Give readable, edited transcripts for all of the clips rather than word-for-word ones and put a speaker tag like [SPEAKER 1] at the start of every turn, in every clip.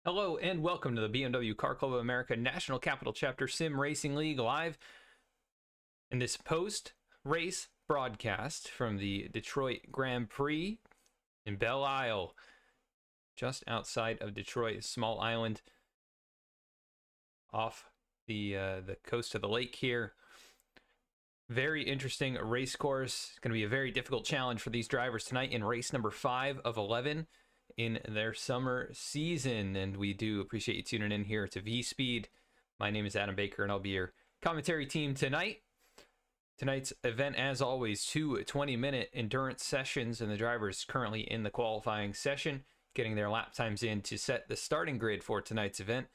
[SPEAKER 1] Hello and welcome to the BMW Car Club of America National Capital Chapter Sim Racing League live in this post-race broadcast from the Detroit Grand Prix in Belle Isle, just outside of Detroit, a small island off the coast of the lake here. Very interesting race course. It's going to be a very difficult challenge for these drivers tonight in race number 5 of 11 in their summer season, and we do appreciate you tuning in here to V-Speed. My name is Adam Baker, and I'll be your commentary team tonight. Tonight's event, as always, 2 20-minute endurance sessions, and the drivers currently in the qualifying session, getting their lap times in to set the starting grid for tonight's event.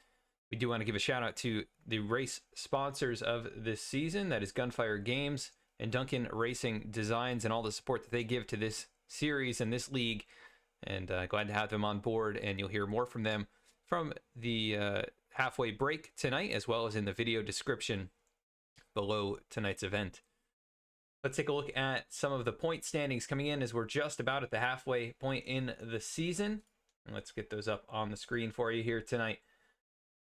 [SPEAKER 1] We do want to give a shout out to the race sponsors of this season, that is Gunfire Games and Duncan Racing Designs, and all the support that they give to this series and this league. And glad to have them on board, and you'll hear more from them from the halfway break tonight, as well as in the video description below tonight's event. Let's take a look at some of the point standings coming in, as we're just about at the halfway point in the season. And let's get those up on the screen for you here tonight.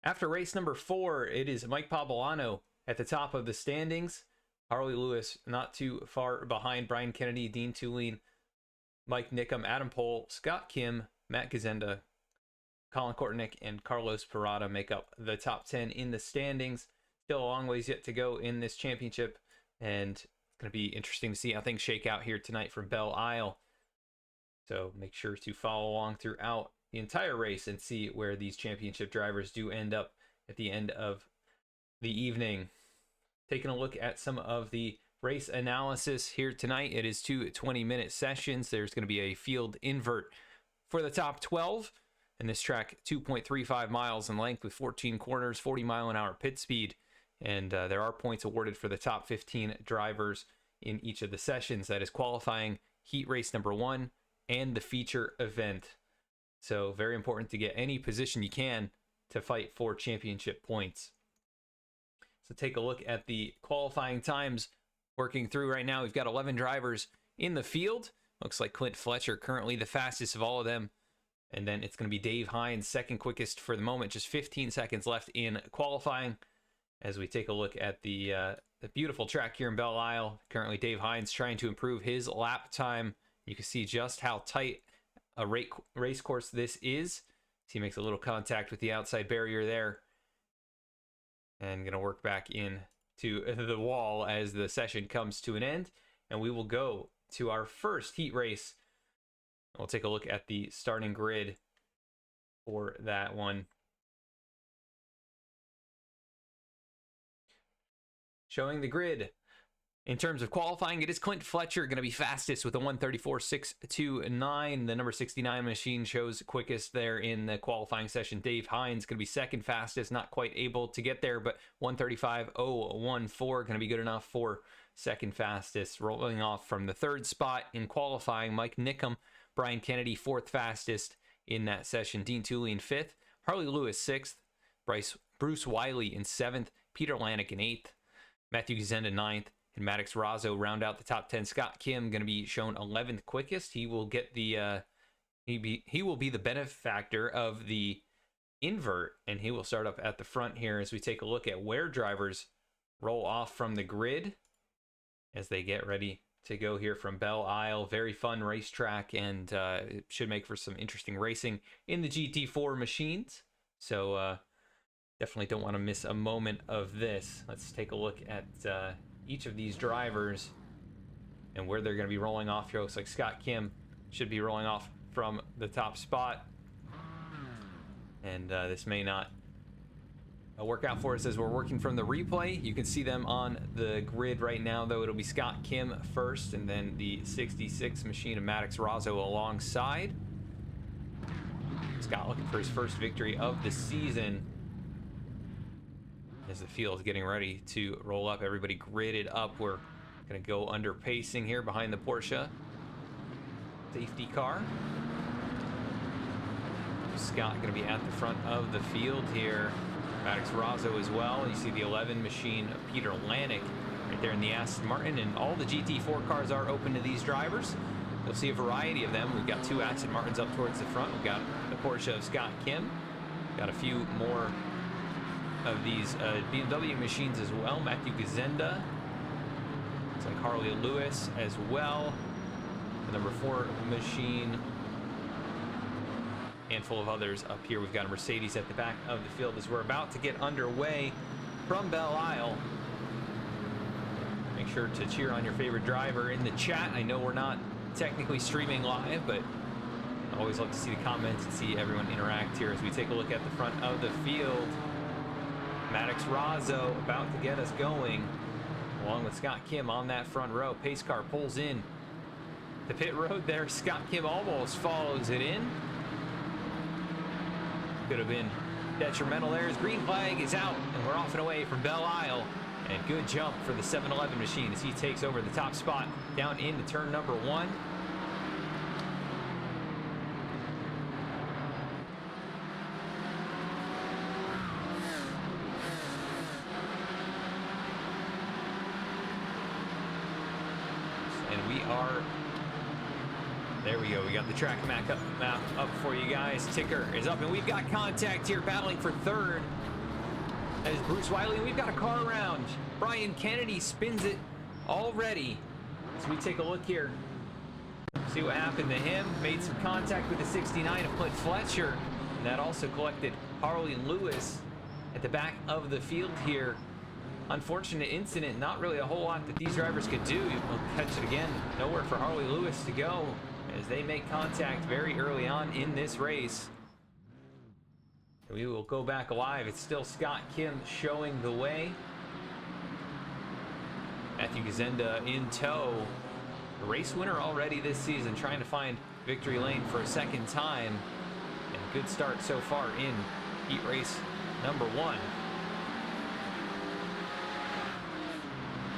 [SPEAKER 1] After race number 4, it is Mike Pavolano at the top of the standings. Harley Lewis not too far behind. Brian Kennedy, Dean Tulane, Mike Nickham, Adam Pohl, Scott Kim, Matt Gazenda, Colin Kortnick, and Carlos Parada make up the top 10 in the standings. Still a long ways yet to go in this championship, and it's going to be interesting to see how things shake out here tonight from Belle Isle. So make sure to follow along throughout the entire race and see where these championship drivers do end up at the end of the evening. Taking a look at some of the race analysis here tonight. It is 2 20-minute sessions. There's going to be a field invert for the top 12, and this track 2.35 miles in length with 14 corners, 40-mile-an-hour pit speed, and there are points awarded for the top 15 drivers in each of the sessions. That is qualifying, heat race number 1, and the feature event. So very important to get any position you can to fight for championship points. So take a look at the qualifying times working through right now. We've got 11 drivers in the field. Looks like Clint Fletcher currently the fastest of all of them. And then it's going to be Dave Hines, second quickest for the moment. Just 15 seconds left in qualifying. As we take a look at the beautiful track here in Belle Isle. Currently Dave Hines trying to improve his lap time. You can see just how tight a race course this is. He makes a little contact with the outside barrier there. And going to work back in to the wall as the session comes to an end, and we will go to our first heat race. We'll take a look at the starting grid for that one. Showing the grid in terms of qualifying, it is Clint Fletcher going to be fastest with a 1:34.629. The number 69 machine shows quickest there in the qualifying session. Dave Hines going to be second fastest, not quite able to get there, but 1:35.014 going to be good enough for second fastest. Rolling off from the third spot in qualifying, Mike Nickham, Brian Kennedy, fourth fastest in that session. Dean Tulane, fifth. Harley Lewis, sixth. Bruce Wiley in seventh. Peter Lanik in eighth. Matthew Gazenda, ninth. And Maddox Razzo round out the top 10. Scott Kim going to be shown 11th quickest. He will get the he will be the benefactor of the invert, and he will start up at the front here as we take a look at where drivers roll off from the grid as they get ready to go here from Belle Isle. Very fun racetrack, and it should make for some interesting racing in the GT4 machines. So definitely don't want to miss a moment of this. Let's take a look at each of these drivers and where they're going to be rolling off here. Looks like Scott Kim should be rolling off from the top spot, and this may not work out for us as we're working from the replay. You can see them on the grid right now, though. It'll be Scott Kim first, and then the 66 machine of Maddox Razzo alongside. Scott looking for his first victory of the season as the field is getting ready to roll up. Everybody gridded up. We're going to go under pacing here behind the Porsche safety car. Scott going to be at the front of the field here. Maddox Razzo as well. You see the 11 machine of Peter Lanik right there in the Aston Martin, and all the GT4 cars are open to these drivers. You'll see a variety of them. We've got two Aston Martins up towards the front. We've got the Porsche of Scott Kim. Got a few more of these BMW machines as well. Matthew Gazenda. It's like Harley Lewis as well. The number 4 machine. Handful of others up here. We've got a Mercedes at the back of the field as we're about to get underway from Belle Isle. Make sure to cheer on your favorite driver in the chat. I know we're not technically streaming live, but I always love to see the comments and see everyone interact here as we take a look at the front of the field. Maddox Razzo about to get us going, along with Scott Kim on that front row. Pace car pulls in the pit road there. Scott Kim almost follows it in. Could have been detrimental there. His green flag is out, and we're off and away from Belle Isle. And good jump for the 711 machine as he takes over the top spot down into turn number 1. And we are, there we go. We got the track map up for you guys. Ticker is up, and we've got contact here battling for third. That is Bruce Wiley. We've got a car around. Brian Kennedy spins it already. So we take a look here. See what happened to him. Made some contact with the 69 of Clint Fletcher. And that also collected Harley Lewis at the back of the field here. Unfortunate incident. Not really a whole lot that these drivers could do. We'll catch it again. Nowhere for Harley Lewis to go as they make contact very early on in this race. We will go back live. It's still Scott Kim showing the way. Matthew Gazenda in tow. The race winner already this season, trying to find victory lane for a second time. And good start so far in heat race number 1.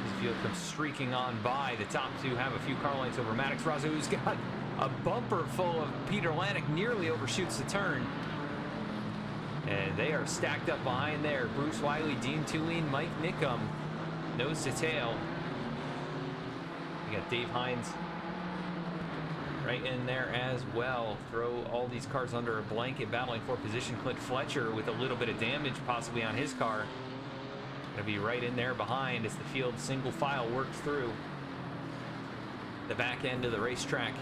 [SPEAKER 1] This field comes streaking on by. The top 2 have a few car lengths over Maddox Razzo, who's got a bumper full of Peter Lanek, nearly overshoots the turn. And they are stacked up behind there. Bruce Wiley, Dean Tulane, Mike Nickum, nose to tail. We got Dave Hines right in there as well. Throw all these cars under a blanket, battling for position. Clint Fletcher with a little bit of damage possibly on his car. Gonna be right in there behind as the field single file works through the back end of the racetrack.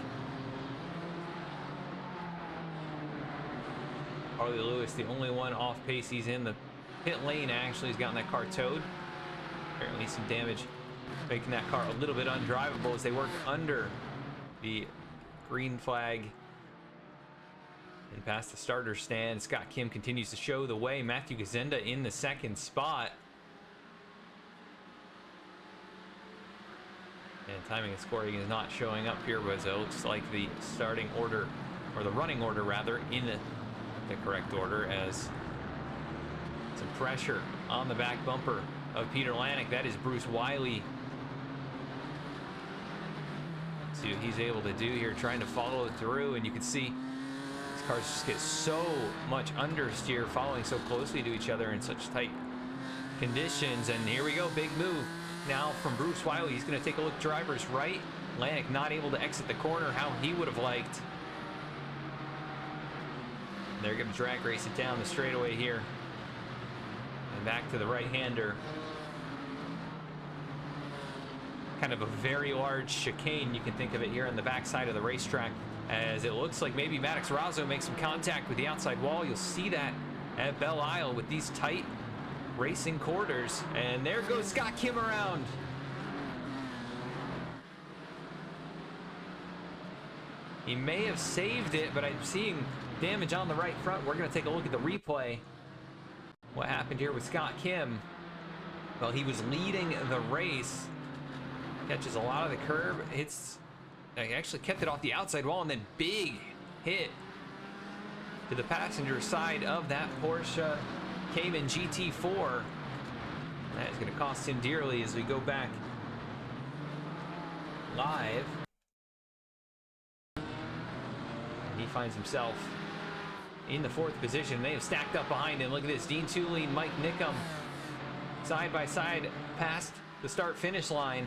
[SPEAKER 1] Harley Lewis, the only one off pace. He's in the pit lane, actually. He's gotten that car towed. Apparently some damage, making that car a little bit undrivable as they work under the green flag and past the starter stand. Scott Kim continues to show the way. Matthew Gazenda in the second spot. And timing and scoring is not showing up here, but it looks like the starting order, or the running order rather, in the correct order, as some pressure on the back bumper of Peter Lanek. That is Bruce Wiley. See what he's able to do here, trying to follow it through, and you can see these cars just get so much understeer, following so closely to each other in such tight conditions. And here we go, big move now from Bruce Wiley. He's going to take a look driver's right. Lanek not able to exit the corner how he would have liked. They're going to drag race it down the straightaway here. And back to the right-hander. Kind of a very large chicane, you can think of it, here on the backside of the racetrack, as it looks like maybe Maddox Razzo makes some contact with the outside wall. You'll see that at Belle Isle with these tight racing quarters. And there goes Scott Kim around. He may have saved it, but I'm seeing damage on the right front. We're going to take a look at the replay. What happened here with Scott Kim? Well, he was leading the race. Catches a lot of the curb. Hits, he actually kept it off the outside wall, and then big hit to the passenger side of that Porsche Cayman GT4. That is going to cost him dearly as we go back live. He finds himself in the 4th position. They have stacked up behind him. Look at this. Dean Tulane, Mike Nickum, side by side past the start-finish line.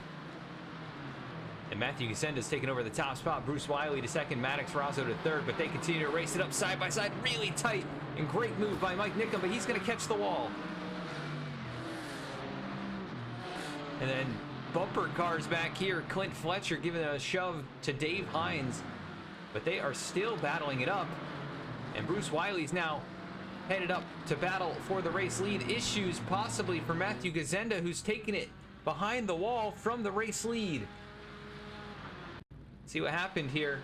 [SPEAKER 1] And Matthew Gazenda's taking over the top spot. Bruce Wiley to second, Maddox Razzo to third, but they continue to race it up side by side, really tight, and great move by Mike Nickum, but he's going to catch the wall. And then bumper cars back here. Clint Fletcher giving a shove to Dave Hines, but they are still battling it up. And Bruce Wiley's now headed up to battle for the race lead. Issues possibly for Matthew Gazenda, who's taking it behind the wall from the race lead. See what happened here.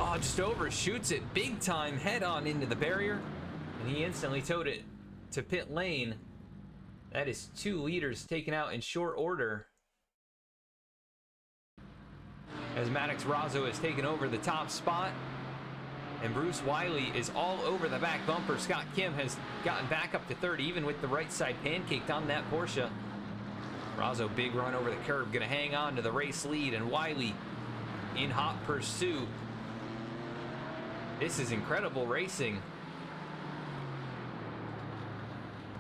[SPEAKER 1] Oh, just overshoots it big time, head on into the barrier, and he instantly towed it to pit lane. That is 2 leaders taken out in short order, as Maddox Razzo has taken over the top spot, and Bruce Wiley is all over the back bumper. Scott Kim has gotten back up to third, even with the right side pancaked on that Porsche. Razzo, big run over the curb, gonna hang on to the race lead, and Wiley in hot pursuit. This is incredible racing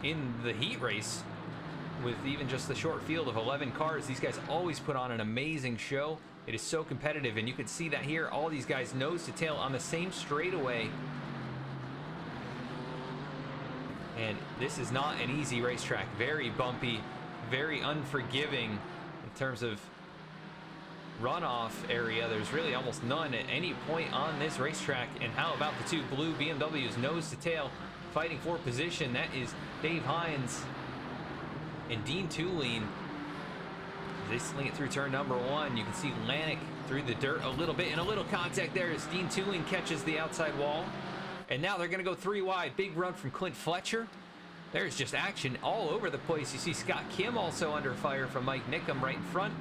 [SPEAKER 1] in the heat race with even just the short field of 11 cars. These guys always put on an amazing show. It is so competitive, and you can see that here. All these guys nose to tail on the same straightaway. And this is not an easy racetrack. Very bumpy, very unforgiving in terms of runoff area. There's really almost none at any point on this racetrack. And how about the 2 blue BMWs nose to tail fighting for position? That is Dave Hines and Dean Tulane. They sling it through turn number 1. You can see Lanik through the dirt a little bit, and a little contact there as Dean Tulane catches the outside wall. And now they're going to go 3 wide. Big run from Clint Fletcher. There's just action all over the place. You see Scott Kim also under fire from Mike Nickum right in front.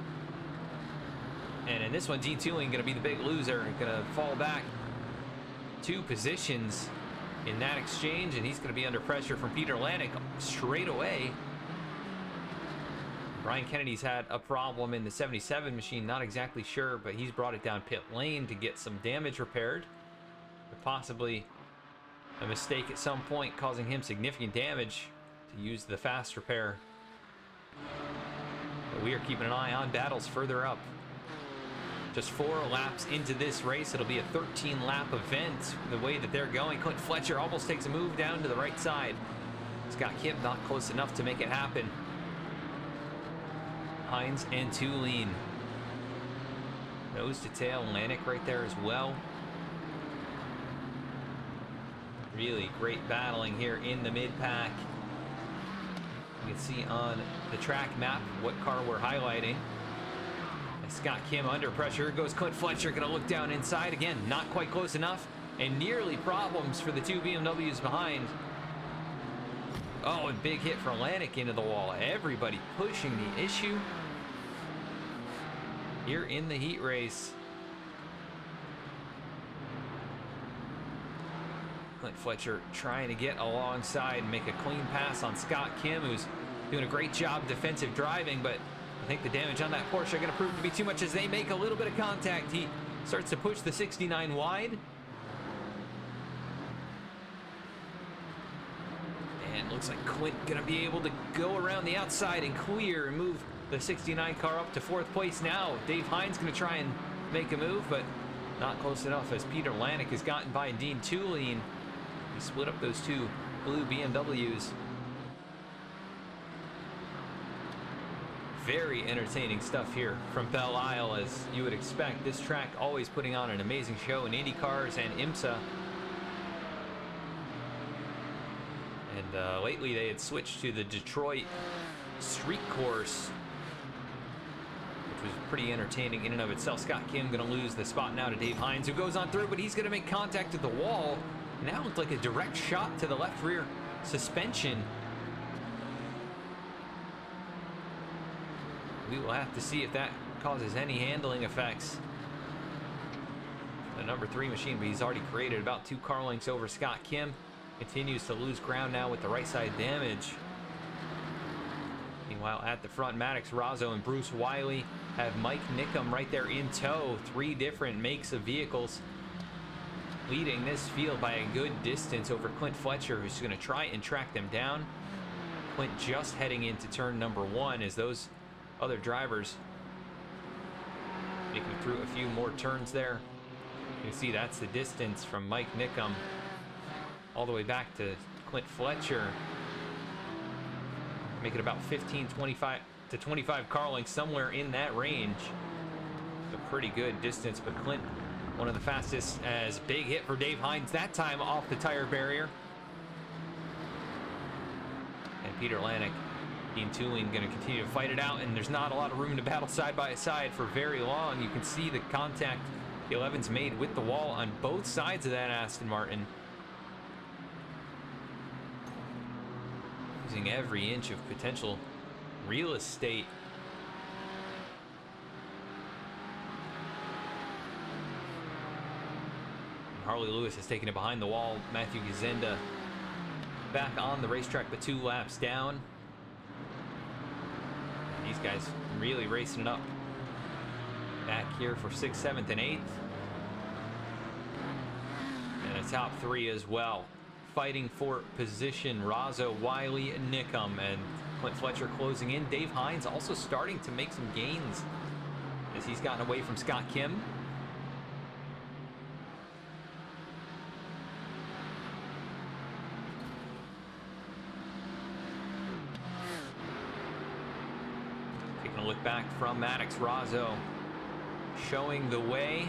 [SPEAKER 1] And in this one, Dean Tulane going to be the big loser, going to fall back 2 positions in that exchange, and he's going to be under pressure from Peter Lanik straight away. Brian Kennedy's had a problem in the 77 machine, not exactly sure, but he's brought it down pit lane to get some damage repaired. But possibly a mistake at some point causing him significant damage to use the fast repair. But we are keeping an eye on battles further up. Just 4 laps into this race. It'll be a 13-lap event the way that they're going. Clint Fletcher almost takes a move down to the right side. Scott Kim not close enough to make it happen. Hines and Tulane. Nose to tail, Lanik right there as well. Really great battling here in the mid-pack. You can see on the track map what car we're highlighting. Scott Kim under pressure. Here goes Clint Fletcher, gonna look down inside again, not quite close enough, and nearly problems for the 2 BMWs behind. Oh, and big hit for Lanik into the wall. Everybody pushing the issue here in the heat race. Clint Fletcher trying to get alongside and make a clean pass on Scott Kim, who's doing a great job defensive driving, but I think the damage on that Porsche are going to prove to be too much as they make a little bit of contact. He starts to push the 69 wide. And looks like Clint going to be able to go around the outside and clear and move the 69 car up to 4th place now. Dave Hines going to try and make a move, but not close enough as Peter Lanik has gotten by Dean Tulane. He split up those 2 blue BMWs. Very entertaining stuff here from Belle Isle, as you would expect. This track always putting on an amazing show in Indy cars and IMSA. And lately they had switched to the Detroit street course, which was pretty entertaining in and of itself. Scott Kim going to lose the spot now to Dave Hines, who goes on through, but he's going to make contact at the wall. And that looked like a direct shot to the left rear suspension. We will have to see if that causes any handling effects. The number 3 machine, but he's already created about 2 car lengths over Scott Kim. Continues to lose ground now with the right side damage. Meanwhile, at the front, Maddox Razzo and Bruce Wiley have Mike Nickum right there in tow. 3 different makes of vehicles leading this field by a good distance over Clint Fletcher, who's going to try and track them down. Clint just heading into turn number 1 as those other drivers Making it through a few more turns there. You can see that's the distance from Mike Nickum all the way back to Clint Fletcher. Make it about 15, 25 to 25 car lengths, somewhere in that range. A pretty good distance, but Clint, one of the fastest, as big hit for Dave Hines that time off the tire barrier. And Peter Lanik, Dean Tooling going to continue to fight it out, and there's not a lot of room to battle side by side for very long. You can see the contact the 11's made with the wall on both sides of that Aston Martin. Using every inch of potential real estate. And Harley Lewis has taken it behind the wall. Matthew Gazenda back on the racetrack, but 2 laps down. These guys really racing it up. Back here for 6th, 7th, and 8th. And a top 3 as well. Fighting for position, Razzo, Wiley, Nickum, and Clint Fletcher closing in. Dave Hines also starting to make some gains as he's gotten away from Scott Kim. Taking a look back from Maddox, Razzo showing the way.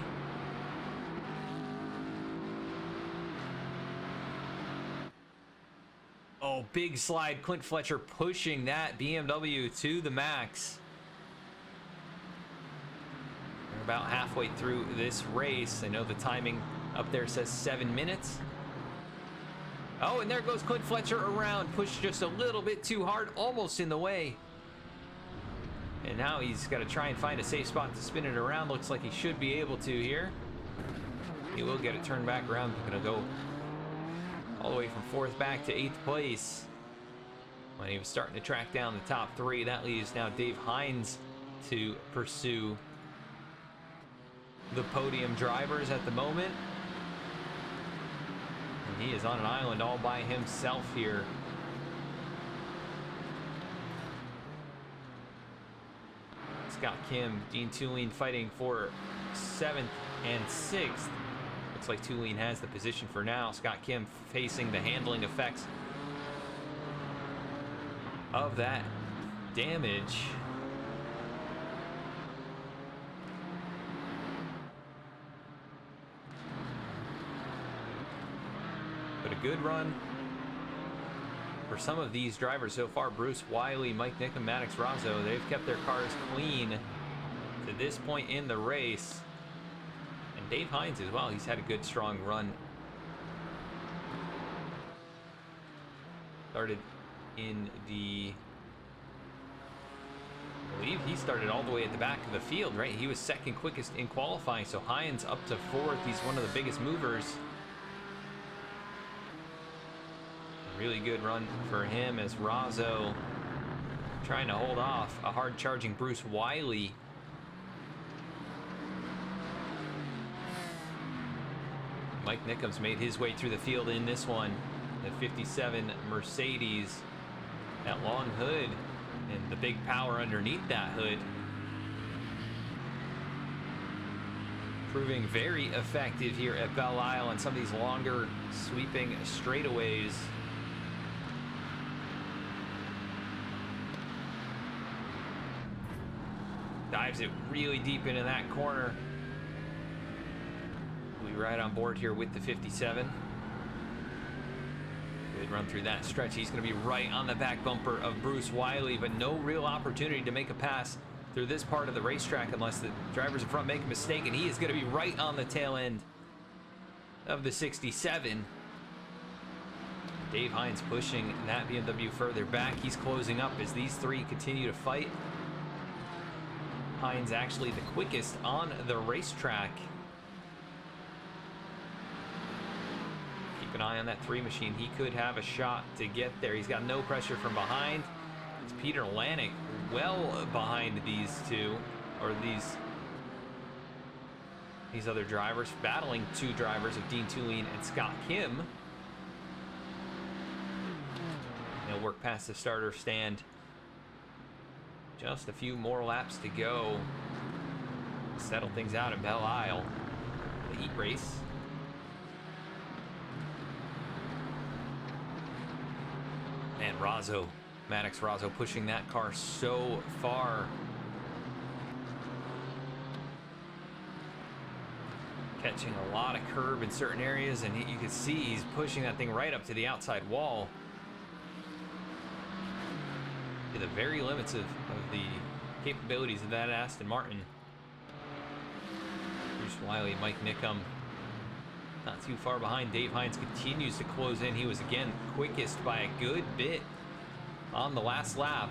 [SPEAKER 1] Oh, big slide. Clint Fletcher pushing that BMW to the max. We're about halfway through this race. I know the timing up there says 7 minutes. Oh, and there goes Clint Fletcher around. Pushed just a little bit too hard, almost in the way. And now he's got to try and find a safe spot to spin it around. Looks like he should be able to here. He will get it turned back around. We're going to go all the way from 4th back to 8th place. When he was starting to track down the top 3, that leaves now Dave Hines to pursue the podium drivers at the moment. And he is on an island all by himself here. Scott Kim, Dean Tooling fighting for 7th and 6th. Looks like Tooling has the position for now. Scott Kim facing the handling effects of that damage. But a good run for some of these drivers so far. Bruce Wiley, Mike Nickum, Maddox Razzo, they've kept their cars clean to this point in the race. And Dave Hines as well, he's had a good strong run. Started in the, I believe he started all the way at the back of the field, right? He was 2nd quickest in qualifying, so Hines up to 4th. He's one of the biggest movers. A really good run for him as Razzo trying to hold off a hard charging Bruce Wiley. Mike Nickum's made his way through the field in this one. The 57 Mercedes, that long hood and the big power underneath that hood, proving very effective here at Belle Isle on some of these longer sweeping straightaways. Dives it really deep into that corner. We'll be right on board here with the 57. Good run through that stretch. He's going to be right on the back bumper of Bruce Wiley, but no real opportunity to make a pass through this part of the racetrack unless the drivers in front make a mistake, and he is going to be right on the tail end of the 67. Dave Hines pushing that BMW further back. He's closing up as these three continue to fight. Hines actually the quickest on the racetrack. Keep an eye on that 3 machine. He could have a shot to get there. He's got no pressure from behind. It's Peter Lanik well behind these two, or these other drivers, battling 2 drivers of Dean Tooling and Scott Kim. They'll work past the starter stand. Just a few more laps to go. settle things out at Belle Isle. The heat race. Man, Maddox Razzo pushing that car so far. Catching a lot of curb in certain areas, and you can see he's pushing that thing right up to the outside wall. To the very limits of the capabilities of that Aston Martin. Bruce Wiley, Mike Nickum, not too far behind. Dave Hines continues to close in. He was again quickest by a good bit on the last lap.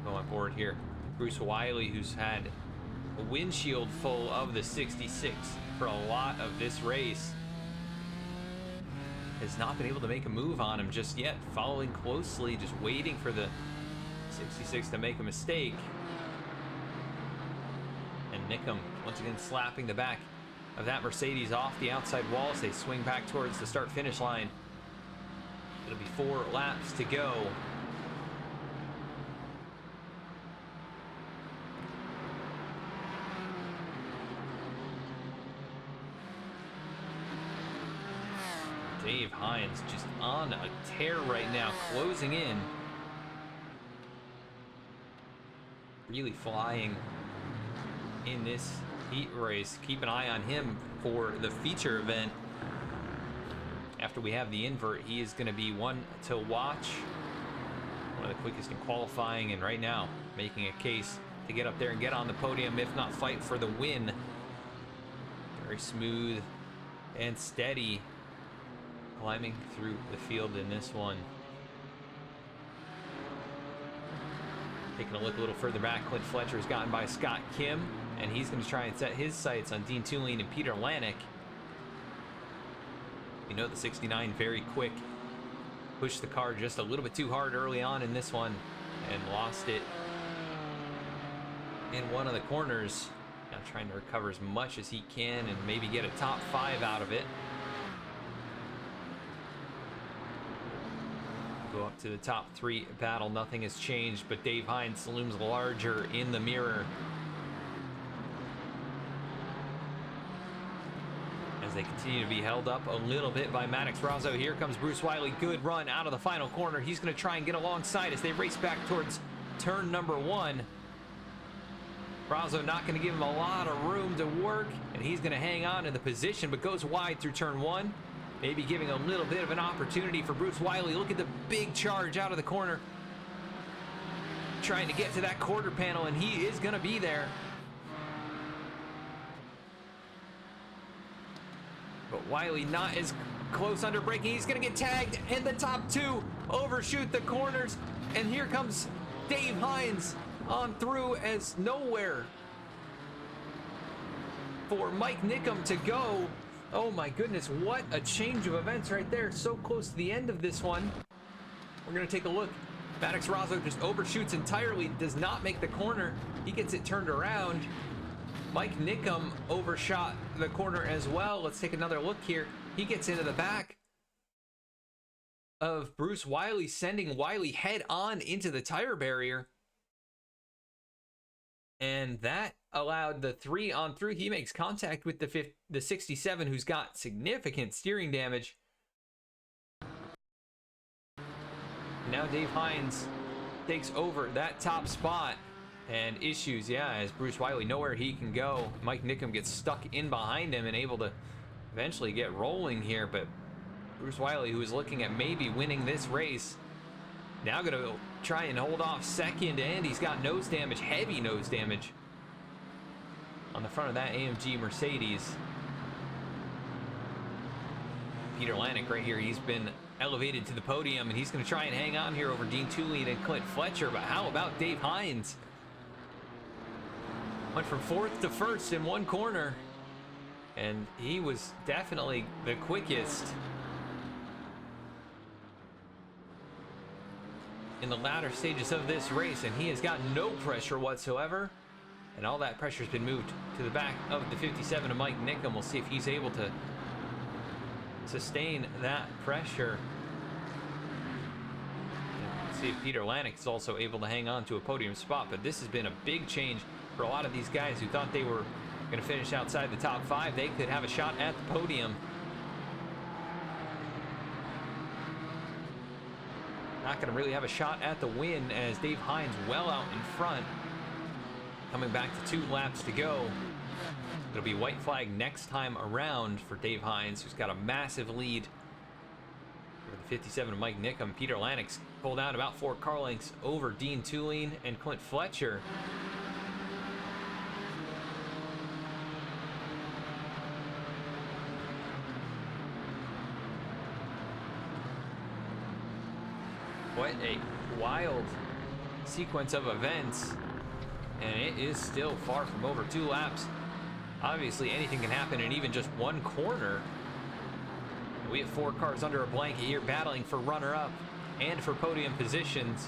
[SPEAKER 1] Going forward here, Bruce Wiley, who's had a windshield full of the 66 for a lot of this race, has not been able to make a move on him just yet. Following closely, just waiting for the 66 to make a mistake. And Nickum once again slapping the back of that Mercedes off the outside wall as they swing back towards the start-finish line. It'll be 4 laps to go. Dave Hines just on a tear right now, closing in. Really flying in this heat race. Keep an eye on him for the feature event. After we have the invert, he is going to be one to watch. One of the quickest in qualifying, and right now making a case to get up there and get on the podium, if not fight for the win. Very smooth and steady climbing through the field in this one. Taking a look a little further back, Clint Fletcher is gotten by Scott Kim, and he's going to try and set his sights on Dean Tooley and Peter Lanek. You know, the 69 very quick. Pushed the car just a little bit too hard early on in this one and lost it in one of the corners. Now trying to recover as much as he can and maybe get a top 5 out of it. Go up to the top 3 battle. Nothing has changed, but Dave Hines looms larger in the mirror as they continue to be held up a little bit by Maddox Razzo. Here comes Bruce Wiley. Good run out of the final corner. He's going to try and get alongside as they race back towards turn number 1. Razzo not going to give him a lot of room to work, and he's going to hang on to the position, but goes wide through turn 1. Maybe giving a little bit of an opportunity for Bruce Wiley. Look at the big charge out of the corner. Trying to get to that quarter panel, and he is going to be there. But Wiley not as close under braking. He's going to get tagged, and the top 2 overshoot the corners. And here comes Dave Hines on through as nowhere for Mike Nickum to go. Oh my goodness, what a change of events right there. So close to the end of this one. We're going to take a look. Maddox Razzo just overshoots entirely, does not make the corner. He gets it turned around. Mike Nickum overshot the corner as well. Let's take another look here. He gets into the back of Bruce Wiley, sending Wiley head on into the tire barrier. And that allowed the 3 on through. He makes contact with the 67, who's got significant steering damage. Now Dave Hines takes over that top spot, and issues, as Bruce Wiley nowhere he can go. Mike Nickum gets stuck in behind him and able to eventually get rolling here, but Bruce Wiley, who is looking at maybe winning this race, now going to try and hold off second, and he's got nose damage, heavy nose damage on the front of that AMG Mercedes. Peter Lanek right here, he's been elevated to the podium, and he's going to try and hang on here over Dean Tooley and Clint Fletcher. But how about Dave Hines? Went from 4th to 1st in one corner, and he was definitely the quickest in the latter stages of this race, and he has got no pressure whatsoever, and all that pressure has been moved to the back of the 57 of Mike Nickum. We'll see if he's able to sustain that pressure. see if Peter Lanik is also able to hang on to a podium spot, but this has been a big change for a lot of these guys who thought they were going to finish outside the top 5. They could have a shot at the podium. Not going to really have a shot at the win as Dave Hines well out in front. Coming back to 2 laps to go. It'll be white flag next time around for Dave Hines, who's got a massive lead over the 57 of Mike Nickum. Peter Lanik pulled out about 4 car lengths over Dean Tulane and Clint Fletcher. What a wild sequence of events, and it is still far from over. 2 laps. Obviously anything can happen in even just 1 corner. We have 4 cars under a blanket here battling for runner-up and for podium positions.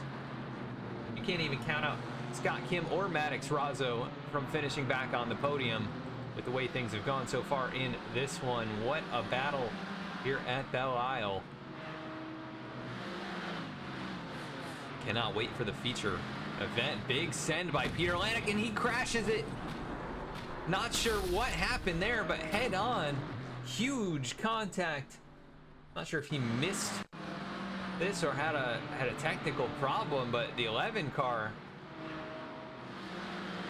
[SPEAKER 1] You can't even count out Scott Kim or Maddox Razzo from finishing back on the podium with the way things have gone so far in this one. What a battle here at Belle Isle. Cannot wait for the feature event. Big send by Peter Lanik, and he crashes it. Not sure what happened there, but head on. Huge contact. Not sure if he missed this or had a technical problem, but the 11 car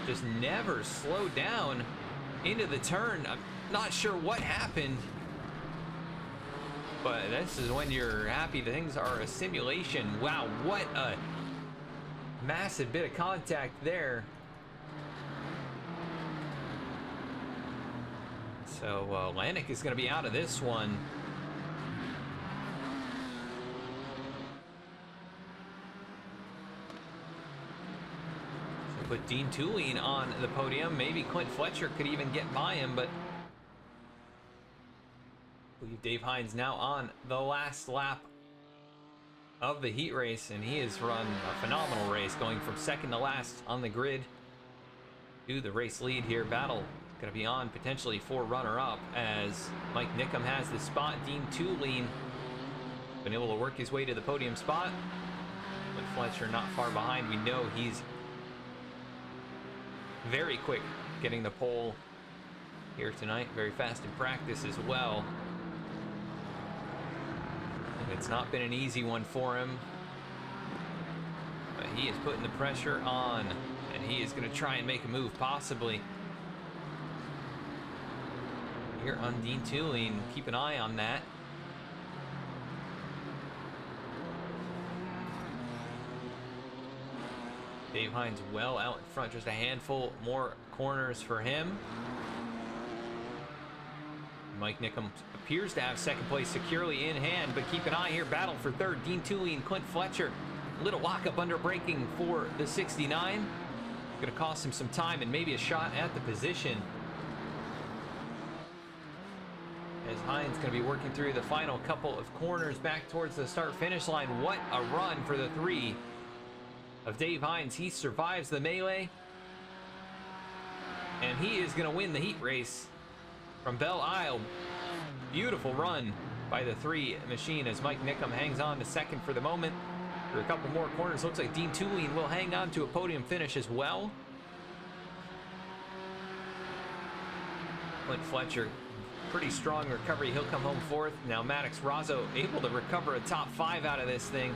[SPEAKER 1] just never slowed down into the turn. I'm not sure what happened, but this is when you're happy that things are a simulation. Wow, what a massive bit of contact there. So Lanik is going to be out of this one. So put Dean Tulane on the podium. Maybe Clint Fletcher could even get by him, but I believe Dave Hines now on the last lap of the heat race, and he has run a phenomenal race, going from second to last on the grid to the race lead here. Battle going to be on potentially for runner-up as Mike Nickum has the spot. Dean Tulane been able to work his way to the podium spot, but Fletcher not far behind. We know he's very quick getting the pole here tonight, very fast in practice as well. It's not been an easy one for him, but he is putting the pressure on, and he is going to try and make a move possibly here on Dean Tulane. Keep an eye on that. Dave Hines well out in front, just a handful more corners for him. Mike Nickum appears to have second place securely in hand, but keep an eye here. Battle for third. Dean Tulane, Clint Fletcher. Little lockup under braking for the 69. Going to cost him some time and maybe a shot at the position, as Hines going to be working through the final couple of corners back towards the start-finish line. What a run for the 3 of Dave Hines. He survives the melee, and he is going to win the heat race from Belle Isle. Beautiful run by the 3 machine as Mike Nickum hangs on to second for the moment. For a couple more corners, looks like Dean Tulane will hang on to a podium finish as well. Clint Fletcher, pretty strong recovery. He'll come home fourth. Now Maddox Razzo able to recover a top 5 out of this thing.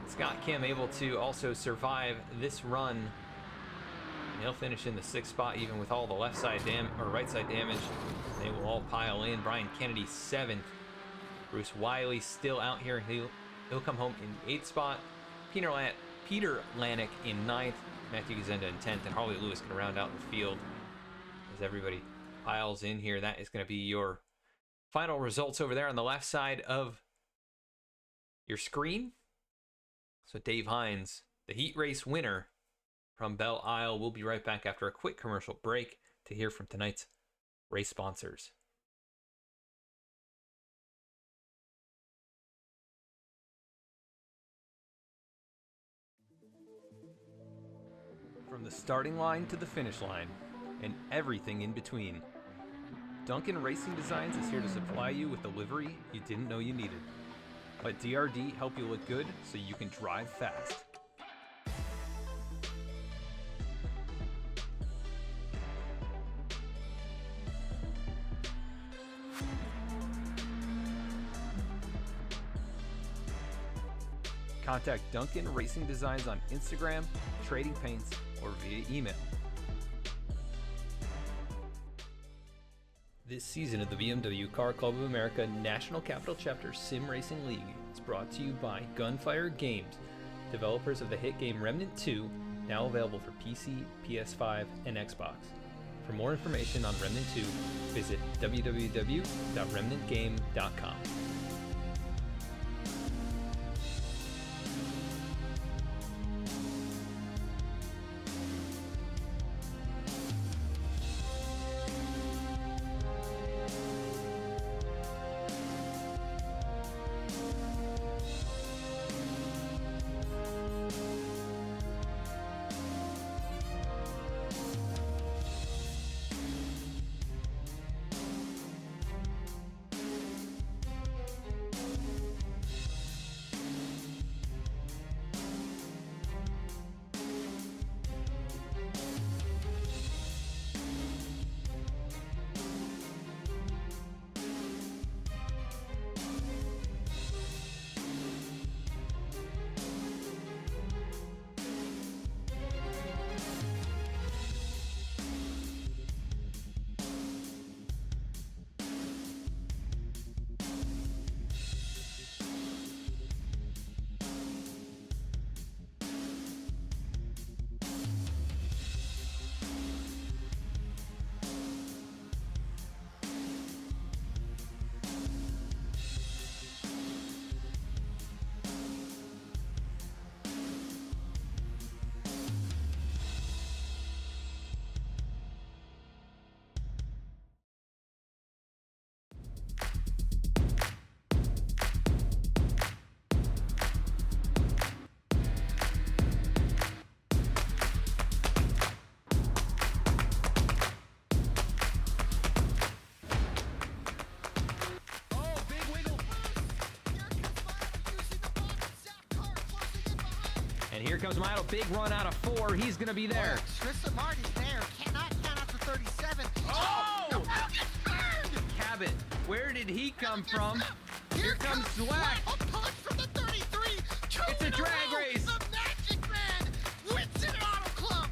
[SPEAKER 1] Scott Kim able to also survive this run. And he'll finish in the 6th spot even with all the left side right side damage. They will all pile in. Brian Kennedy 7th. Bruce Wiley still out here. He'll come home in the 8th spot. Peter Lanik in 9th. Matthew Gazenda in 10th. And Harley Lewis can round out the field as everybody piles in here. That is going to be your final results over there on the left side of your screen. So Dave Hines, the heat race winner from Belle Isle. We'll be right back after a quick commercial break to hear from tonight's race sponsors. From the starting line to the finish line and everything in between, Duncan Racing Designs is here to supply you with the livery you didn't know you needed. Let DRD help you look good so you can drive fast. Contact Duncan Racing Designs on Instagram, trading paints, or via email. This season of the BMW Car Club of America National Capital Chapter Sim Racing League is brought to you by Gunfire Games, developers of the hit game Remnant 2, now available for PC, PS5, and Xbox. For more information on Remnant 2, visit www.remnantgame.com. And here comes Milo, big run out of 4. He's going to be there.
[SPEAKER 2] Tristan Martin's there. Cannot count out to 37.
[SPEAKER 1] Oh!
[SPEAKER 2] No, gets burned!
[SPEAKER 1] Cabot, where did he come from?
[SPEAKER 2] Here
[SPEAKER 1] comes Zwack.
[SPEAKER 2] A punch from the 33.
[SPEAKER 1] It's a drag race.
[SPEAKER 2] The Magic Man wins it Auto Club.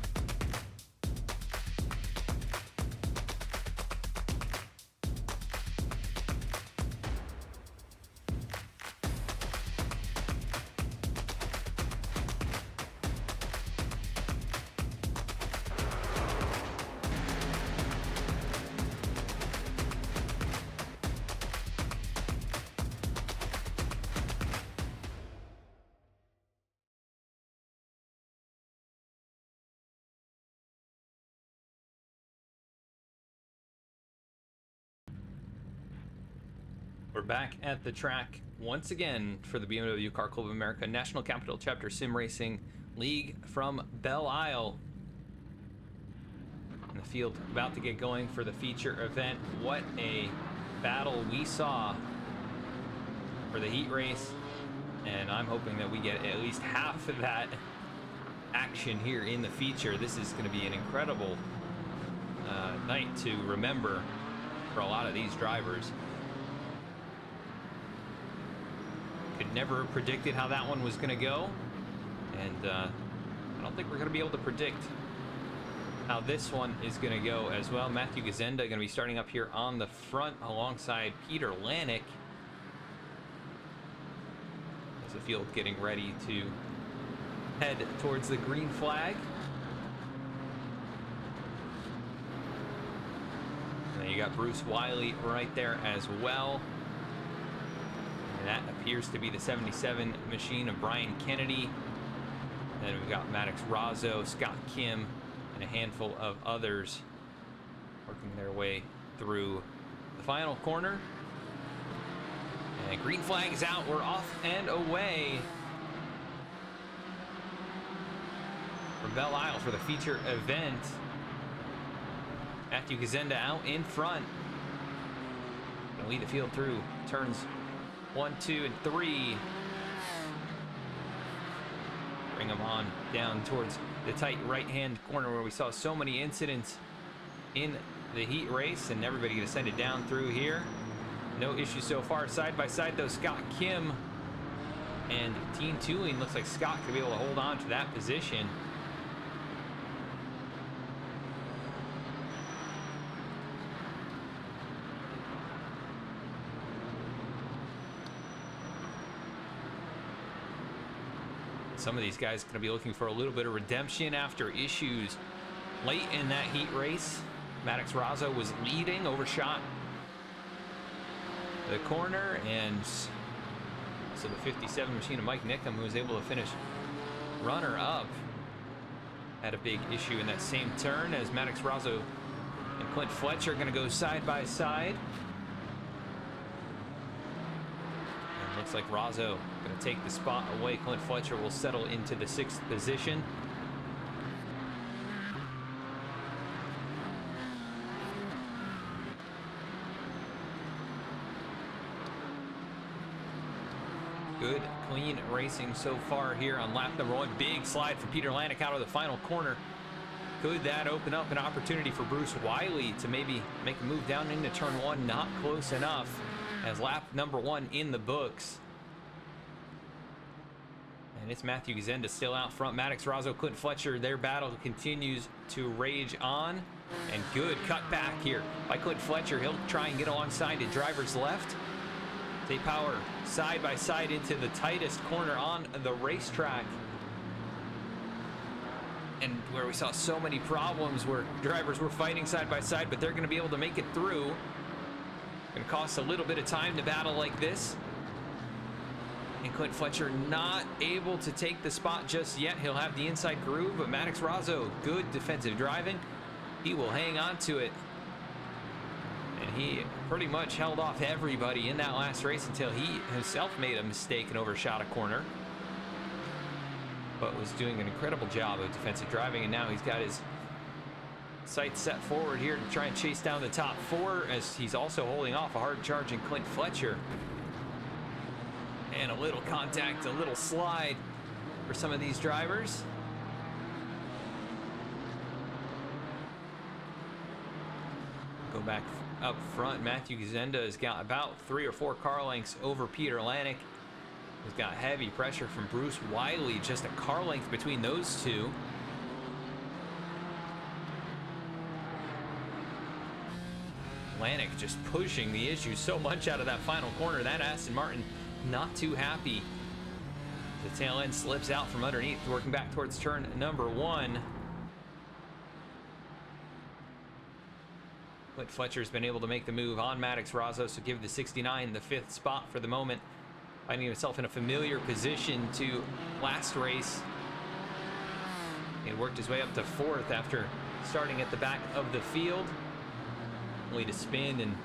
[SPEAKER 1] We're back at the track once again for the BMW Car Club of America National Capital Chapter Sim Racing League from Belle Isle. And the field about to get going for the feature event. What a battle we saw for the heat race. And I'm hoping that we get at least half of that action here in the feature. This is going to be an incredible night to remember for a lot of these drivers. Could never have predicted how that one was going to go, and I don't think we're going to be able to predict how this one is going to go as well. Matthew Gazenda going to be starting up here on the front alongside Peter Lanick as the field getting ready to head towards the green flag. And then you got Bruce Wiley right there as well. And that appears to be the 77 machine of Brian Kennedy. Then we've got Maddox Razzo, Scott Kim, and a handful of others working their way through the final corner. And green flag is out. We're off and away from Belle Isle for the feature event. Matthew Gazenda out in front. Gonna lead the field through turns 1, 2, and 3. Bring them on down towards the tight right-hand corner where we saw so many incidents in the heat race, and everybody descended down through here. No issues so far. Side by side, though, Scott Kim and Team Tooling. Looks like Scott could be able to hold on to that position. Some of these guys going to be looking for a little bit of redemption after issues late in that heat race. Maddox Razzo was leading, overshot the corner, and so the 57 machine of Mike Nickham, who was able to finish runner-up, had a big issue in that same turn as Maddox Razzo and Clint Fletcher are going to go side by side. And looks like Razzo going to take the spot away. Clint Fletcher will settle into the 6th position. Good, clean racing so far here on lap number 1. Big slide for Peter Lanek out of the final corner. Could that open up an opportunity for Bruce Wiley to maybe make a move down into turn 1? Not close enough, as lap number 1 in the books. And it's Matthew Gazenda still out front. Maddox Razzo, Clint Fletcher, their battle continues to rage on. And good cut back here by Clint Fletcher. He'll try and get alongside to driver's left. They power side by side into the tightest corner on the racetrack. And where we saw so many problems where drivers were fighting side by side, but they're going to be able to make it through. Going to cost a little bit of time to battle like this. And Clint Fletcher not able to take the spot just yet. He'll have the inside groove, but Maddox Razzo, good defensive driving. He will hang on to it. And he pretty much held off everybody in that last race until he himself made a mistake and overshot a corner. But was doing an incredible job of defensive driving, and now he's got his sights set forward here to try and chase down the top 4, as he's also holding off a hard-charging Clint Fletcher. And a little contact, a little slide for some of these drivers. Go back up front. Matthew Gazenda has got about 3 or 4 car lengths over Peter Lanek. He's got heavy pressure from Bruce Wiley, just a car length between those two. Lanek just pushing the issue so much out of that final corner. That Aston Martin not too happy. The tail end slips out from underneath, working back towards turn number 1. Clint Fletcher's been able to make the move on Maddox Razzo, so give the 69 the 5th spot for the moment. Finding himself in a familiar position to last race. He worked his way up to 4th after starting at the back of the field, only to spin and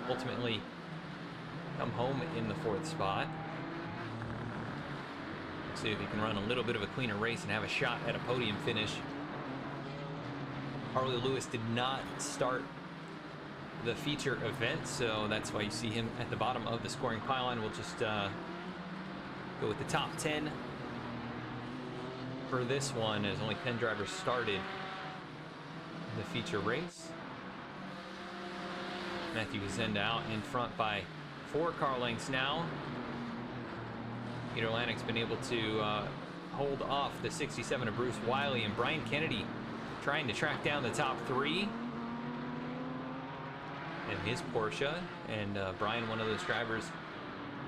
[SPEAKER 1] ultimately come home in the 4th spot. Let's see if he can run a little bit of a cleaner race and have a shot at a podium finish. Harley Lewis did not start the feature event, so that's why you see him at the bottom of the scoring pylon. We'll just go with the top 10 for this one, as only 10 drivers started the feature race. Matthew Gazenda out in front by 4 car lengths now. Peter Lanek's been able to hold off the 67 of Bruce Wiley, and Brian Kennedy trying to track down the top 3 in his Porsche. And Brian, one of those drivers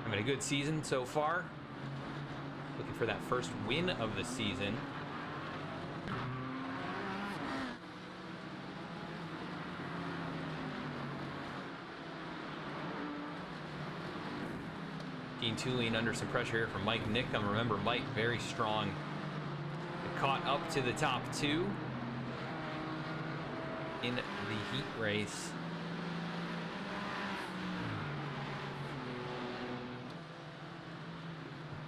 [SPEAKER 1] having a good season so far, looking for that first win of the season. Dean Tulane under some pressure here from Mike Nickham. Remember, Mike very strong. It caught up to the top 2 in the heat race.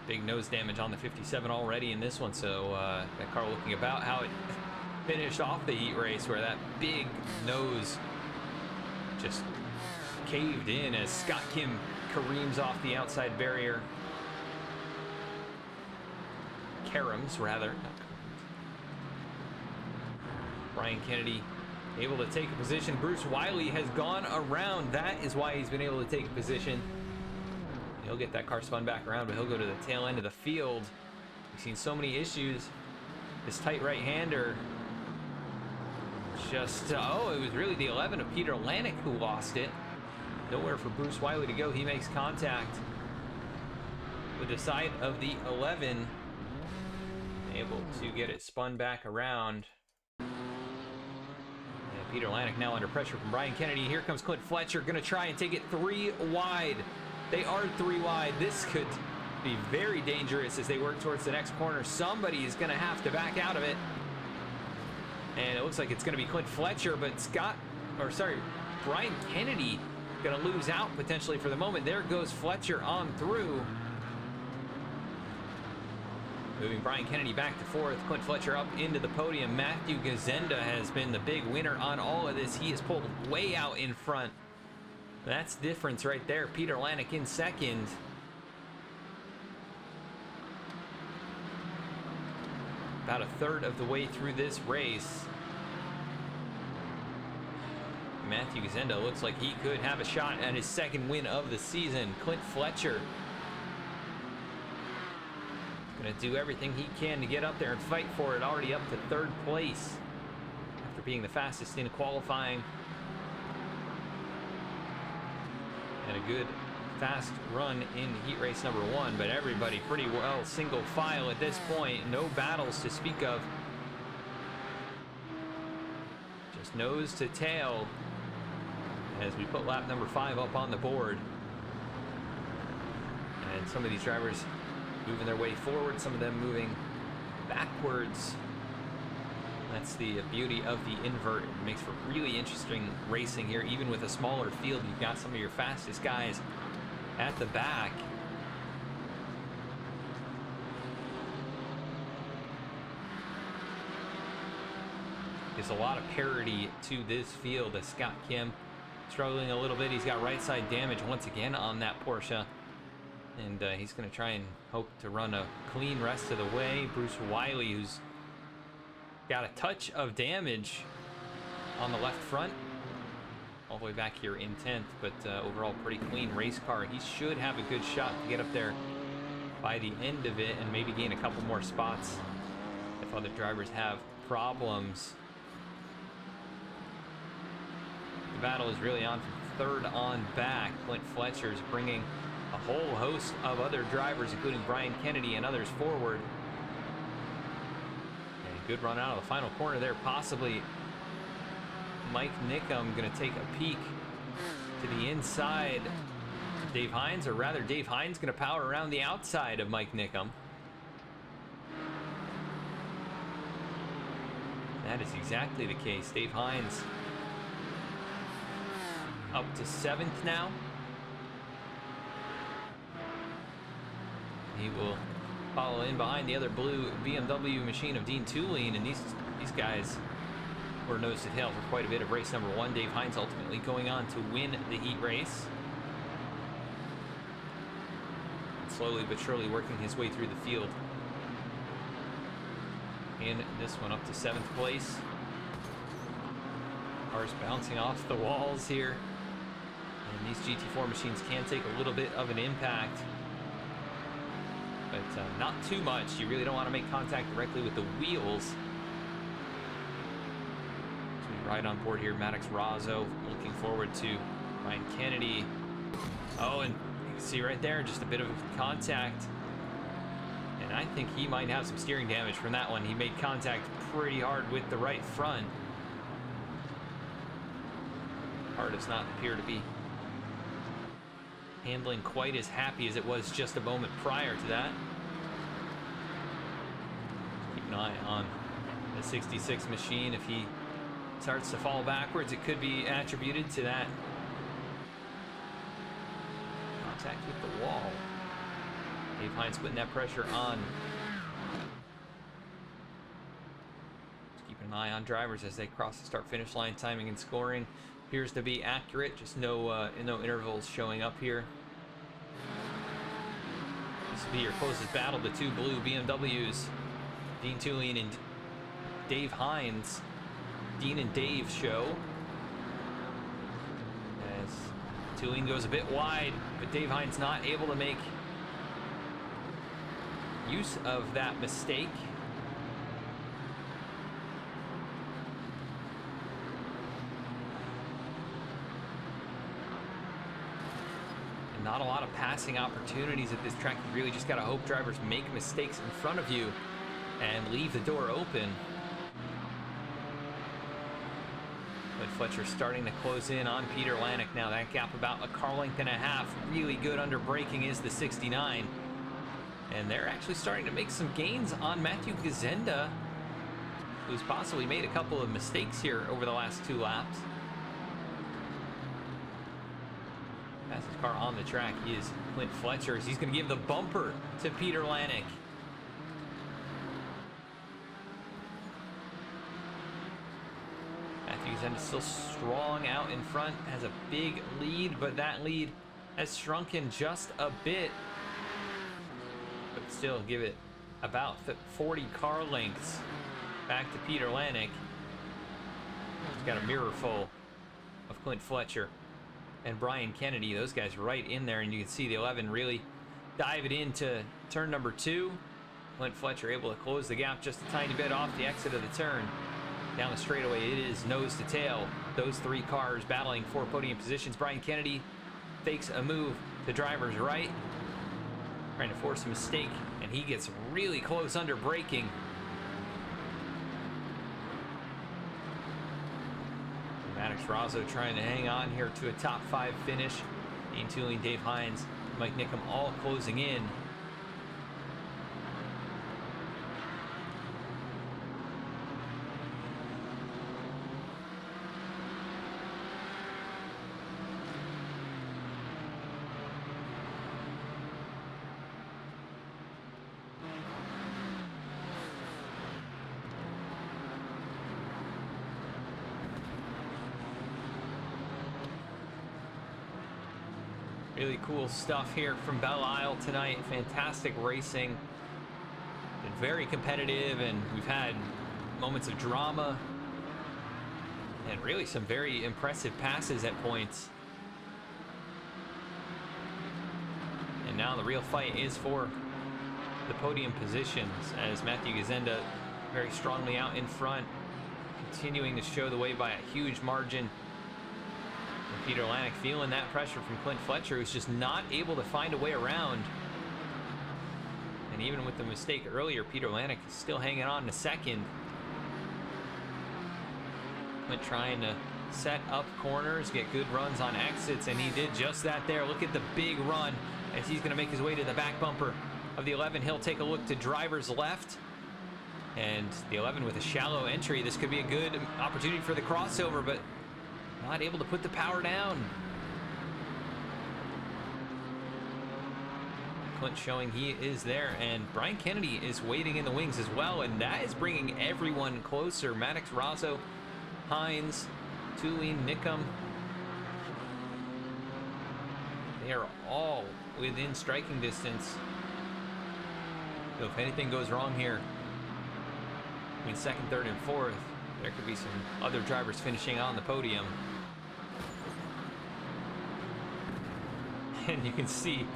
[SPEAKER 1] Big nose damage on the 57 already in this one, so that car looking about how it finished off the heat race, where that big nose just caved in as Scott Kim careens off the outside barrier. Caroms, rather. Brian Kennedy able to take a position. Bruce Wiley has gone around. That is why he's been able to take a position. He'll get that car spun back around, but he'll go to the tail end of the field. We've seen so many issues. This tight right-hander just, oh, it was really the 11 of Peter Lanick who lost it. Nowhere for Bruce Wiley to go. He makes contact with the side of the 11. Able to get it spun back around. And Peter Lanick now under pressure from Brian Kennedy. Here comes Clint Fletcher, gonna try and take it 3 wide. They are 3 wide. This could be very dangerous as they work towards the next corner. Somebody is gonna have to back out of it. And it looks like it's gonna be Clint Fletcher, but Brian Kennedy gonna lose out potentially for the moment. There goes Fletcher on through. Moving Brian Kennedy back to 4th. Clint Fletcher up into the podium. Matthew Gazenda has been the big winner on all of this. He is pulled way out in front. That's difference right there. Peter Lanick in 2nd. About a third of the way through this race. Matthew Gazenda looks like he could have a shot at his 2nd win of the season. Clint Fletcher gonna do everything he can to get up there and fight for it. Already up to 3rd place after being the fastest in qualifying. And a good fast run in heat race number 1, but everybody pretty well single file at this point. No battles to speak of. Just nose to tail as we put lap number 5 up on the board. And some of these drivers moving their way forward, some of them moving backwards. That's the beauty of the invert. It makes for really interesting racing here. Even with a smaller field, you've got some of your fastest guys at the back. There's a lot of parity to this field as Scott Kim struggling a little bit. He's got right side damage once again on that Porsche. And he's going to try and hope to run a clean rest of the way. Bruce Wiley, who's got a touch of damage on the left front, all the way back here in 10th, but overall pretty clean race car. He should have a good shot to get up there by the end of it and maybe gain a couple more spots if other drivers have problems. The battle is really on from 3rd on back. Clint Fletcher's bringing a whole host of other drivers, including Brian Kennedy and others, forward. And good run out of the final corner there. Possibly Mike Nickham going to take a peek to the inside of Dave Hines, or rather Dave Hines going to power around the outside of Mike Nickham. That is exactly the case. Dave Hines up to 7th now. He will follow in behind the other blue BMW machine of Dean Tulane, and these guys were nose to tail for quite a bit of race number 1. Dave Hines ultimately going on to win the heat race. And slowly but surely working his way through the field. In this one up to 7th place. Cars bouncing off the walls here. And these GT4 machines can take a little bit of an impact. But not too much. You really don't want to make contact directly with the wheels. So we ride on board here. Maddox Razzo looking forward to Ryan Kennedy. Oh, and you can see right there just a bit of contact. And I think he might have some steering damage from that one. He made contact pretty hard with the right front. Car does not appear to be handling quite as happy as it was just a moment prior to that. Keep an eye on the 66 machine. If he starts to fall backwards, it could be attributed to that contact with the wall. Dave Hines putting that pressure on. Just keep an eye on drivers as they cross the start-finish line. Timing and scoring appears to be accurate. Just no intervals showing up here. This will be your closest battle, the two blue BMWs, Dean Tulane and Dave Hines. Dean and Dave show. As Tulane goes a bit wide, but Dave Hines not able to make use of that mistake. And not a lot of passing opportunities at this track. You really just got to hope drivers make mistakes in front of you and leave the door open. But Fletcher starting to close in on Peter Lanik now. That gap about a car length and a half. Really good under braking is the 69. And they're actually starting to make some gains on Matthew Gazenda, who's possibly made a couple of mistakes here over the last 2 laps. Fastest car on the track is Clint Fletcher. He's going to give the bumper to Peter Lanik. Matthew Gazenda still strong out in front, has a big lead, but that lead has shrunken just a bit. But still give it about 40 car lengths back to Peter Lanik. He's got a mirror full of Clint Fletcher and Brian Kennedy. Those guys right in there, and you can see the 11 really dive it into turn number 2. Clint Fletcher able to close the gap just a tiny bit off the exit of the turn. Down the straightaway, it is nose to tail. Those 3 cars battling for podium positions. Brian Kennedy fakes a move to driver's right, trying to force a mistake, and he gets really close under braking. Maddox Razzo trying to hang on here to a top 5 finish. Dean Tulane, Dave Hines, Mike Nickham all closing in. Really cool stuff here from Belle Isle tonight. Fantastic racing. Been very competitive, and we've had moments of drama and really some very impressive passes at points. And now the real fight is for the podium positions, as Matthew Gazenda very strongly out in front, continuing to show the way by a huge margin. Peter Lanik feeling that pressure from Clint Fletcher, who's just not able to find a way around. And even with the mistake earlier, Peter Lanik is still hanging on to second. Clint trying to set up corners, get good runs on exits, and he did just that there. Look at the big run as he's going to make his way to the back bumper of the 11. He'll take a look to driver's left. And the 11 with a shallow entry. This could be a good opportunity for the crossover, but not able to put the power down. Clint showing he is there, and Brian Kennedy is waiting in the wings as well, and that is bringing everyone closer. Maddox Razzo, Hines, Tulane, Nickham. They are all within striking distance. So if anything goes wrong here between second, third, and fourth, there could be some other drivers finishing on the podium. And you can see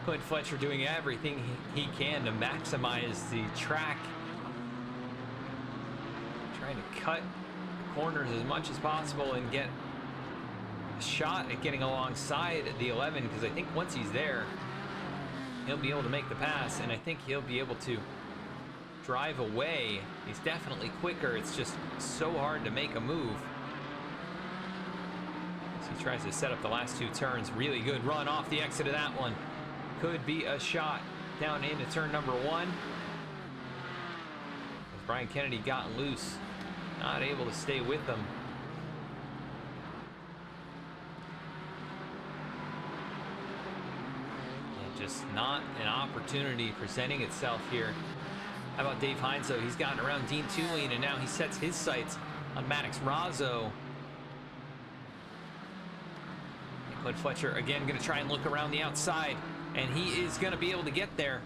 [SPEAKER 1] Clint Fletcher doing everything he can to maximize the track. Trying to cut corners as much as possible and get a shot at getting alongside the 11, because I think once he's there, he'll be able to make the pass, and I think he'll be able to drive away. He's definitely quicker. It's just so hard to make a move. He tries to set up the last 2 turns. Really good run off the exit of that one. Could be a shot down into turn number 1. As Brian Kennedy got loose, not able to stay with them. And just not an opportunity presenting itself here. How about Dave Hines, though? He's gotten around Dean Tulane, and now he sets his sights on Maddox Razzo. Clint Fletcher again going to try and look around the outside. and he is going to be able to get there.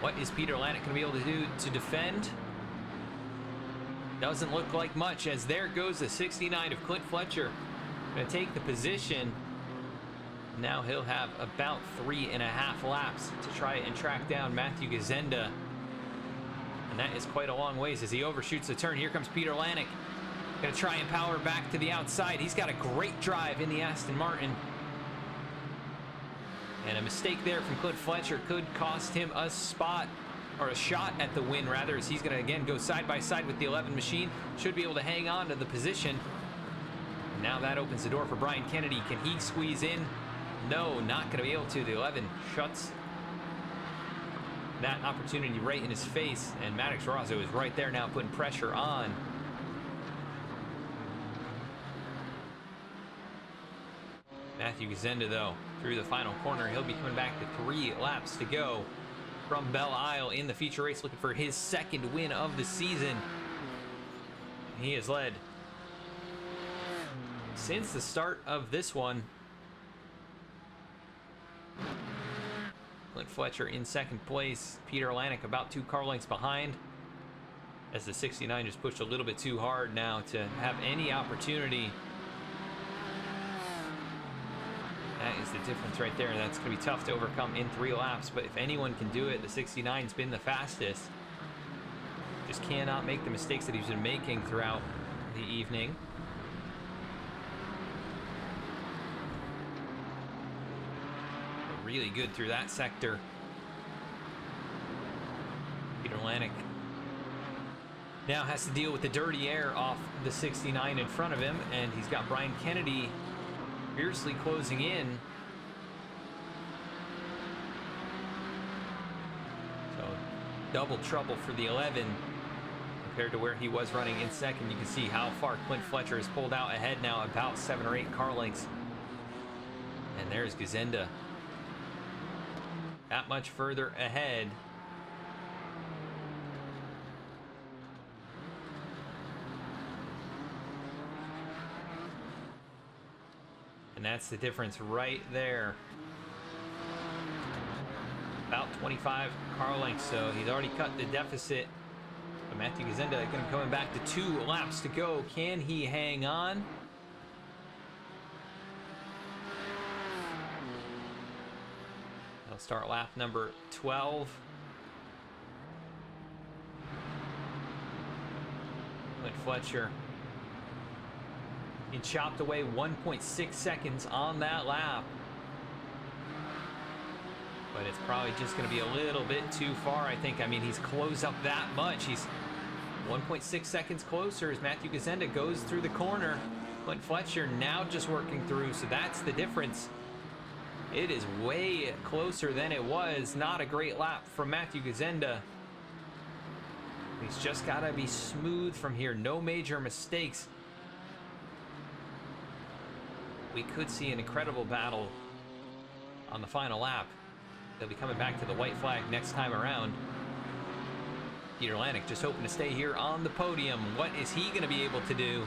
[SPEAKER 1] What is Peter Lanek going to be able to do to defend? Doesn't look like much, as there goes the 69 of Clint Fletcher. Going to take the position. Now he'll have about 3.5 laps to try and track down Matthew Gazenda. And that is quite a long ways as he overshoots the turn. Here comes Peter Lanek. Going to try and power back to the outside. He's got a great drive in the Aston Martin. And a mistake there from Clint Fletcher could cost him a spot, or a shot at the win rather, as he's going to again go side by side with the 11 machine. Should be able to hang on to the position. Now that opens the door for Brian Kennedy. Can he squeeze in? No, not going to be able to. The 11 shuts that opportunity right in his face, and Maddox Razzo is right there now putting pressure on. Matthew Gazenda, though, through the final corner. He'll be coming back to 3 laps to go from Belle Isle in the feature race, looking for his second win of the season. He has led since the start of this one. Clint Fletcher in second place. Peter Lanek about 2 car lengths behind, as the 69 just pushed a little bit too hard now to have any opportunity. That is the difference right there. That's going to be tough to overcome in 3 laps, but if anyone can do it, the 69's been the fastest. Just cannot make the mistakes that he's been making throughout the evening. Really good through that sector. Peter Lanek now has to deal with the dirty air off the 69 in front of him, and he's got Brian Kennedy fiercely closing in. So double trouble for the 11 compared to where he was running in second. You can see how far Clint Fletcher has pulled out ahead now, about 7 or 8 car lengths. And there's Gazenda that much further ahead. And that's the difference right there. About 25 car lengths, so he's already cut the deficit. But Matthew Gazenda going to coming back to 2 laps to go. Can he hang on? He'll start lap number 12. Clint Fletcher, he chopped away 1.6 seconds on that lap. But it's probably just going to be a little bit too far, I think. I mean, he's closed up that much. He's 1.6 seconds closer as Matthew Gazenda goes through the corner. Clint Fletcher now just working through, so that's the difference. It is way closer than it was. Not a great lap from Matthew Gazenda. He's just got to be smooth from here. No major mistakes. We could see an incredible battle on the final lap. They'll be coming back to the white flag next time around. Peter Lanek just hoping to stay here on the podium. What is he going to be able to do?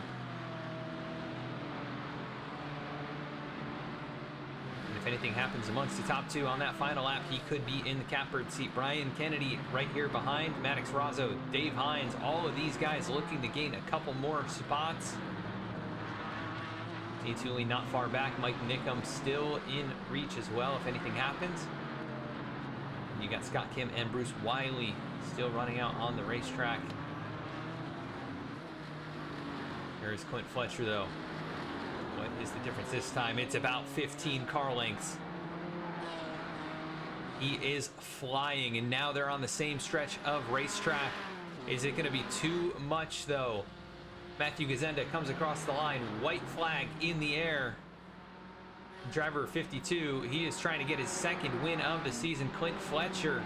[SPEAKER 1] And if anything happens amongst the top 2 on that final lap, he could be in the catbird seat. Brian Kennedy right here behind Maddox Razzo, Dave Hines, all of these guys looking to gain a couple more spots. T2 not far back. Mike Nickham still in reach as well if anything happens. And you got Scott Kim and Bruce Wiley still running out on the racetrack. Here's Clint Fletcher though. What is the difference this time? It's about 15 car lengths. He is flying, and now they're on the same stretch of racetrack. Is it going to be too much though? Matthew Gazenda comes across the line, white flag in the air. Driver 52, he is trying to get his second win of the season. Clint Fletcher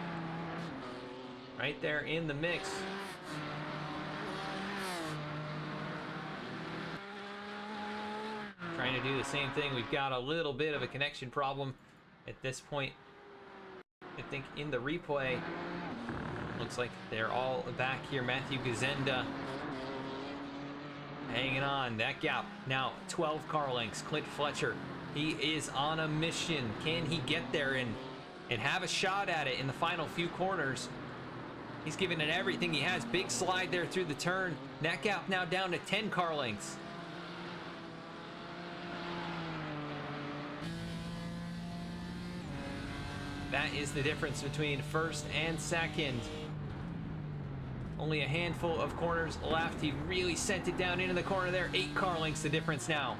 [SPEAKER 1] right there in the mix. Trying to do the same thing. We've got a little bit of a connection problem at this point. I think in the replay, looks like they're all back here. Matthew Gazenda hanging on. That gap now 12 car lengths. Clint Fletcher He is on a mission. Can he get there and have a shot at it in the final few corners? He's giving it everything he has. Big slide there through the turn. Net gap now down to 10 car lengths. That is the difference between first and second. Only a handful of corners left. He really sent it down into the corner there. 8 car lengths the difference now.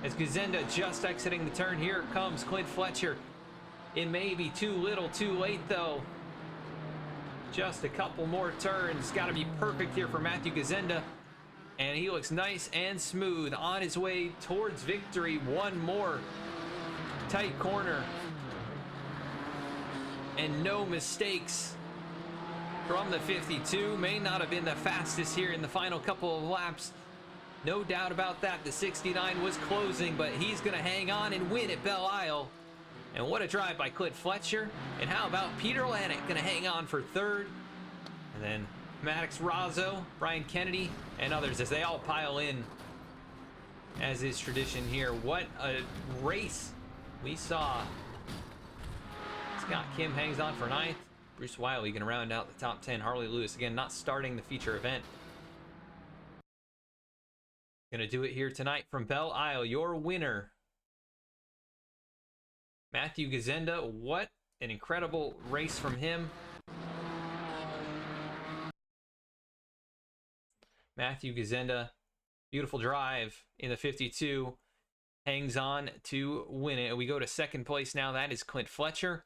[SPEAKER 1] As Gazenda just exiting the turn, here comes Clint Fletcher. It may be too little too late though. Just a couple more turns. Got to be perfect here for Matthew Gazenda. And he looks nice and smooth on his way towards victory. One more tight corner. And no mistakes from the 52. May not have been the fastest here in the final couple of laps. No doubt about that. The 69 was closing, but he's going to hang on and win at Belle Isle. And what a drive by Clint Fletcher. And how about Peter Lanik going to hang on for third? And then Maddox Razzo, Brian Kennedy, and others as they all pile in, as is tradition here. What a race we saw. Scott Kim hangs on for 9th. Bruce Wiley going to round out the top 10. Harley Lewis, again, not starting the feature event. Going to do it here tonight from Belle Isle. Your winner, Matthew Gazenda. What an incredible race from him. Matthew Gazenda, beautiful drive in the 52. Hangs on to win it. We go to second place now. That is Clint Fletcher.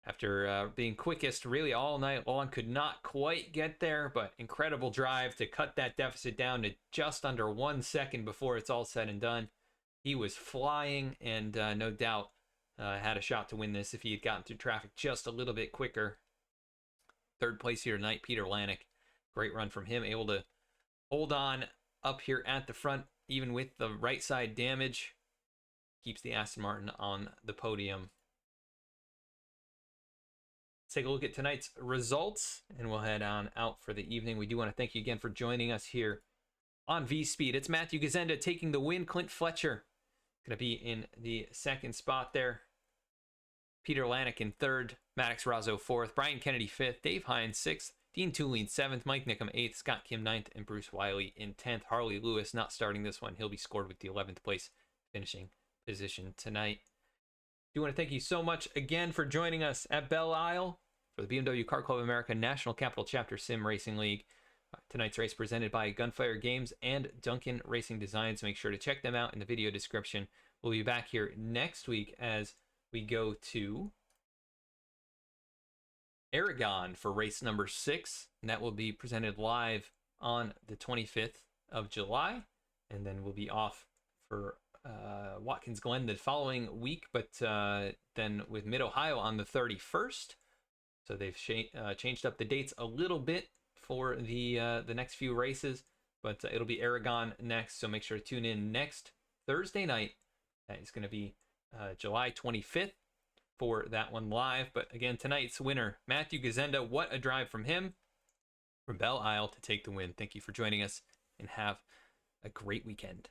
[SPEAKER 1] After being quickest really all night long, could not quite get there, but incredible drive to cut that deficit down to just under 1 second before it's all said and done. He was flying and no doubt had a shot to win this if he had gotten through traffic just a little bit quicker. Third place here tonight, Peter Lanik. Great run from him, able to hold on up here at the front, even with the right side damage. Keeps the Aston Martin on the podium. Let's take a look at tonight's results, and we'll head on out for the evening. We do want to thank you again for joining us here on V-Speed. It's Matthew Gazenda taking the win. Clint Fletcher going to be in the second spot there. Peter Lanik in third. Maddox Razzo fourth. Brian Kennedy fifth. Dave Hines sixth. Dean Tulien seventh. Mike Nickham eighth. Scott Kim ninth. And Bruce Wiley in 10th. Harley Lewis not starting this one. He'll be scored with the 11th place finishing position tonight. I do want to thank you so much again for joining us at Belle Isle for the BMW Car Club of America National Capital Chapter Sim Racing League. Tonight's race presented by Gunfire Games and Duncan Racing Designs. Make sure to check them out in the video description. We'll be back here next week as we go to Aragon for race number 6. And that will be presented live on the 25th of July. And then we'll be off for Watkins Glen the following week, but then with Mid-Ohio on the 31st. So they've changed up the dates a little bit for the next few races, but it'll be Aragon next. So make sure to tune in next Thursday night. That is going to be July 25th for that one live. But again, tonight's winner, Matthew Gazenda. What a drive from him from Belle Isle to take the win. Thank you for joining us and have a great weekend.